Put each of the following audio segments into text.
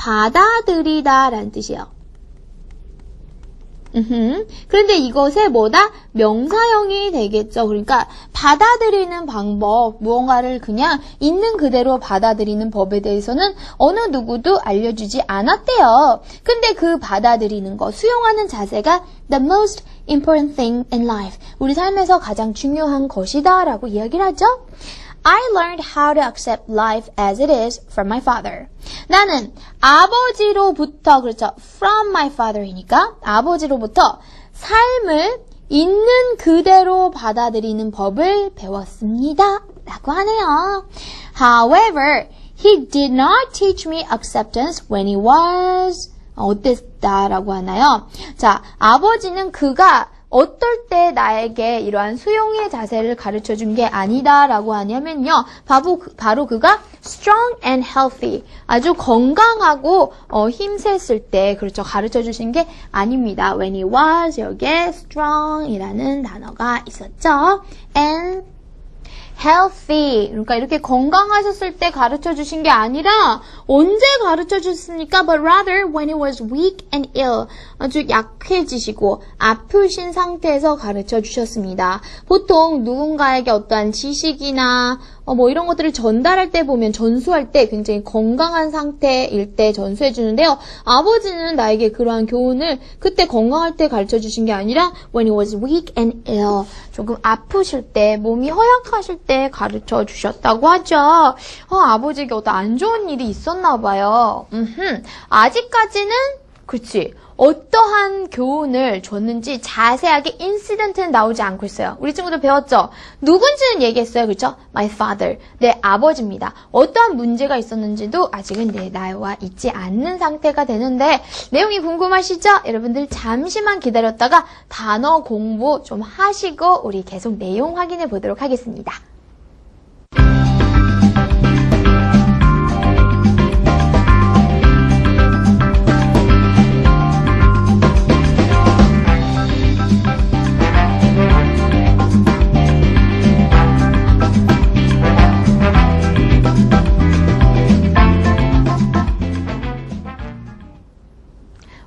받아들이다 라는 뜻이에요. 그런데 이것의 뭐다? 명사형이 되겠죠. 그러니까 받아들이는 방법, 무언가를 그냥 있는 그대로 받아들이는 법에 대해서는 어느 누구도 알려주지 않았대요. 근데 그 받아들이는 거, 수용하는 자세가 the most important thing in life. 우리 삶에서 가장 중요한 것이다 라고 이야기를 하죠. I learned how to accept life as it is from my father. 나는 아버지로부터, 그렇죠. from my father이니까 아버지로부터 삶을 있는 그대로 받아들이는 법을 배웠습니다. 라고 하네요. However, he did not teach me acceptance when he was 어땠다라고 하나요? 자, 아버지는 그가 어떨 때 나에게 이러한 수용의 자세를 가르쳐 준 게 아니다라고 하냐면요. 바로 그가 strong and healthy, 아주 건강하고 힘셌을 때 그렇죠. 가르쳐 주신 게 아닙니다. When he was, 여기에 strong이라는 단어가 있었죠. and healthy, 그러니까 이렇게 건강하셨을 때 가르쳐 주신 게 아니라 언제 가르쳐 주셨습니까? But rather when he was weak and ill, 아주 약해지시고 아프신 상태에서 가르쳐 주셨습니다. 보통 누군가에게 어떠한 지식이나 뭐 이런 것들을 전달할 때 보면 전수할 때 굉장히 건강한 상태일 때 전수해 주는데요. 아버지는 나에게 그러한 교훈을 그때 건강할 때 가르쳐 주신 게 아니라 when he was weak and ill, 조금 아프실 때, 몸이 허약하실 때 가르쳐 주셨다고 하죠. 아버지에게 어떤 안 좋은 일이 있었나 봐요. 아직까지는 그렇지. 어떠한 교훈을 줬는지 자세하게 인시던트는 나오지 않고 있어요. 우리 친구들 배웠죠? 누군지는 얘기했어요. 그렇죠? My father, 내 아버지입니다. 어떠한 문제가 있었는지도 아직은 나와 있지 않는 상태가 되는데 내용이 궁금하시죠? 여러분들 잠시만 기다렸다가 단어 공부 좀 하시고 우리 계속 내용 확인해 보도록 하겠습니다.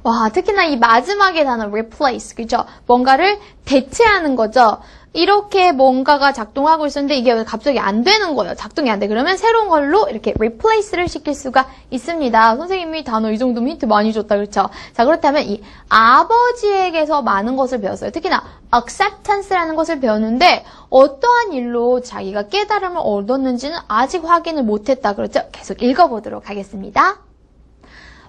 와, 특히나 이 마지막의 단어 replace, 그죠? 뭔가를 대체하는 거죠. 이렇게 뭔가가 작동하고 있었는데 이게 왜 갑자기 안 되는 거예요. 작동이 안 돼. 그러면 새로운 걸로 이렇게 replace를 시킬 수가 있습니다. 선생님이 단어 이 정도면 힌트 많이 줬다, 그렇죠? 자, 그렇다면 이 아버지에게서 많은 것을 배웠어요. 특히나 acceptance라는 것을 배웠는데 어떠한 일로 자기가 깨달음을 얻었는지는 아직 확인을 못했다, 그렇죠? 계속 읽어보도록 하겠습니다.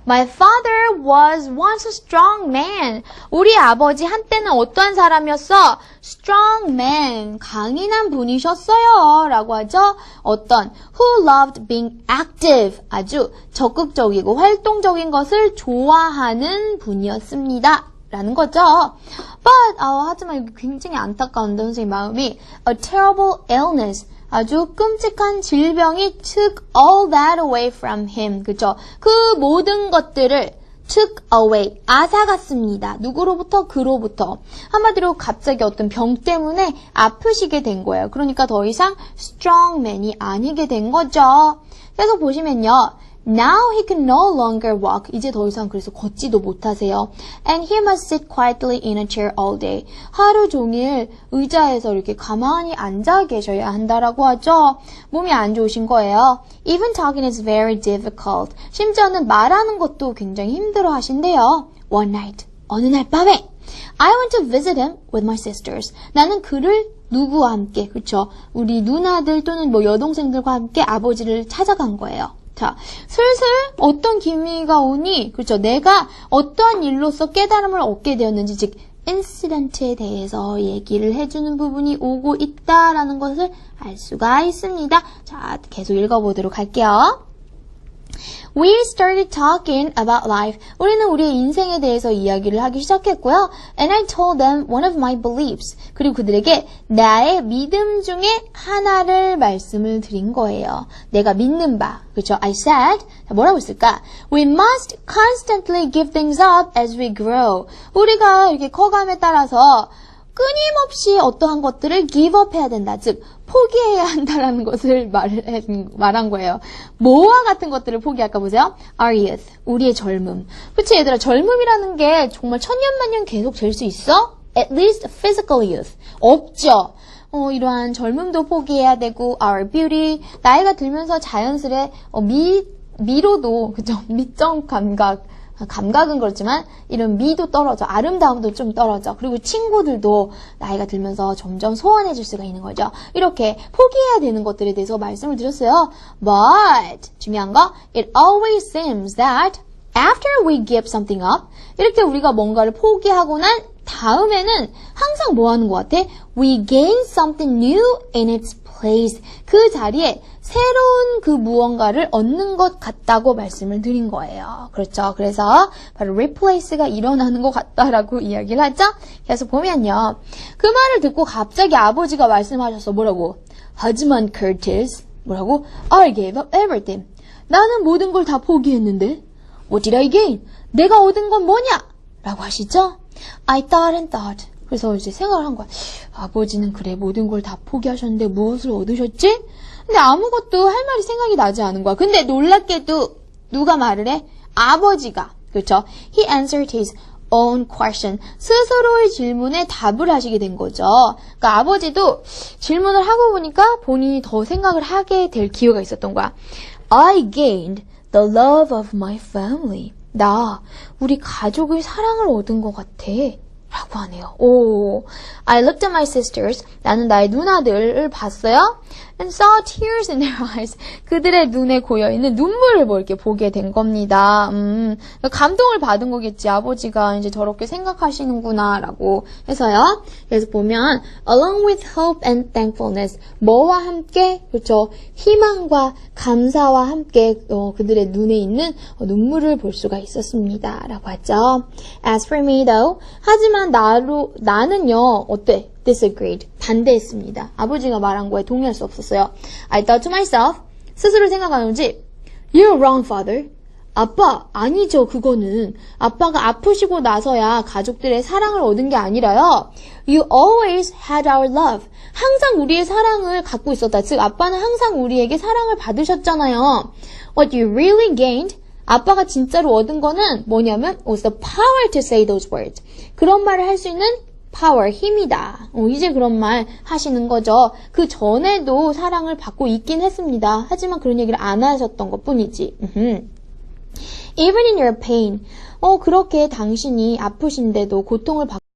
My father was once a strong man. 우리 아버지 한때는 어떠한 사람이었어? Strong man, 강인한 분이셨어요. 라고 하죠. 어떤 who loved being active, 아주 적극적이고 활동적인 것을 좋아하는 분이었습니다. 라는 거죠. But, 하지만 이게 굉장히 안타까운데 선생님 마음이 a terrible illness, 아주 끔찍한 질병이 took all that away from him. 그죠? 그 모든 것들을 took away, 앗아갔습니다. 누구로부터? 그로부터. 한마디로 갑자기 어떤 병 때문에 아프시게 된 거예요. 그러니까 더 이상 strong man이 아니게 된 거죠. 그래서 보시면요. Now he can no longer walk. 이제 더 이상 그래서 걷지도 못하세요. And he must sit quietly in a chair all day. 하루 종일 의자에서 이렇게 가만히 앉아 계셔야 한다라고 하죠. 몸이 안 좋으신 거예요. Even talking is very difficult. 심지어는 말하는 것도 굉장히 힘들어 하신대요. One night, 어느 날 밤에 I went to visit him with my sisters. 나는 그를 누구와 함께, 그렇죠? 우리 누나들 또는 뭐 여동생들과 함께 아버지를 찾아간 거예요. 자, 슬슬 어떤 기미가 오니, 그렇죠? 내가 어떠한 일로서 깨달음을 얻게 되었는지, 즉 인시던트에 대해서 얘기를 해주는 부분이 오고 있다라는 것을 알 수가 있습니다. 자, 계속 읽어보도록 할게요. We started talking about life. 우리는 우리의 인생에 대해서 이야기를 하기 시작했고요. And I told them one of my beliefs. 그리고 그들에게 나의 믿음 중에 하나를 말씀을 드린 거예요. 내가 믿는 바. 그렇죠? I said, 뭐라고 했을까? We must constantly give things up as we grow. 우리가 이렇게 커감에 따라서 끊임없이 어떠한 것들을 give up 해야 된다. 즉, 포기해야 한다라는 것을 말한 거예요. 뭐와 같은 것들을 포기할까 보세요. Our youth, 우리의 젊음. 그치, 얘들아, 젊음이라는 게 정말 천년만년 계속 될 수 있어? At least physical youth. 없죠. 이러한 젊음도 포기해야 되고, our beauty, 나이가 들면서 자연스레 미로도, 그죠? 미적 감각은 그렇지만 이런 미도 떨어져. 아름다움도 좀 떨어져. 그리고 친구들도 나이가 들면서 점점 소원해질 수가 있는 거죠. 이렇게 포기해야 되는 것들에 대해서 말씀을 드렸어요. But 중요한 거 it always seems that after we give something up 이렇게 우리가 뭔가를 포기하고 난 다음에는 항상 뭐 하는 것 같아? We gain something new in its place. 그 자리에 새로운 그 무언가를 얻는 것 같다고 말씀을 드린 거예요. 그렇죠. 그래서 바로 replace가 일어나는 것 같다라고 이야기를 하죠. 그래서 보면요. 그 말을 듣고 갑자기 아버지가 말씀하셨어. 뭐라고? 하지만 Curtis, 뭐라고? I gave up everything. 나는 모든 걸 다 포기했는데. What did I gain? 내가 얻은 건 뭐냐? 라고 하시죠. I thought and thought. 그래서 이제 생각을 한 거야. 아버지는 그래 모든 걸 다 포기하셨는데 무엇을 얻으셨지? 근데 아무것도 할 말이 생각이 나지 않은 거야. 근데 놀랍게도 누가 말을 해? 아버지가. 그렇죠? He answered his own question. 스스로의 질문에 답을 하시게 된 거죠. 그러니까 아버지도 질문을 하고 보니까 본인이 더 생각을 하게 될 기회가 있었던 거야. I gained the love of my family. 나 우리 가족의 사랑을 얻은 것 같아. 라고 하네요. 오, I looked at my sisters. 나는 나의 누나들을 봤어요. And saw tears in their eyes. 그들의 눈에 고여있는 눈물을 뭐 이렇게 보게 된 겁니다. 감동을 받은 거겠지. 아버지가 이제 저렇게 생각하시는구나 라고 해서요. 그래서 보면 along with hope and thankfulness. 뭐와 함께 그렇죠. 희망과 감사와 함께 그들의 눈에 있는 눈물을 볼 수가 있었습니다. 라고 하죠. As for me though. 하지만 나는요. 어때? disagreed. 반대했습니다. 아버지가 말한 거에 동의할 수 없었어요. I thought to myself. 스스로 생각하는 거지. You're wrong, father. 아빠, 아니죠. 그거는. 아빠가 아프시고 나서야 가족들의 사랑을 얻은 게 아니라요. You always had our love. 항상 우리의 사랑을 갖고 있었다. 즉, 아빠는 항상 우리에게 사랑을 받으셨잖아요. What you really gained. 아빠가 진짜로 얻은 거는 뭐냐면 was the power to say those words. 그런 말을 할 수 있는 power, 힘이다. 이제 그런 말 하시는 거죠. 그 전에도 사랑을 받고 있긴 했습니다. 하지만 그런 얘기를 안 하셨던 것 뿐이지. Even in your pain. 그렇게 당신이 아프신데도 고통을 받고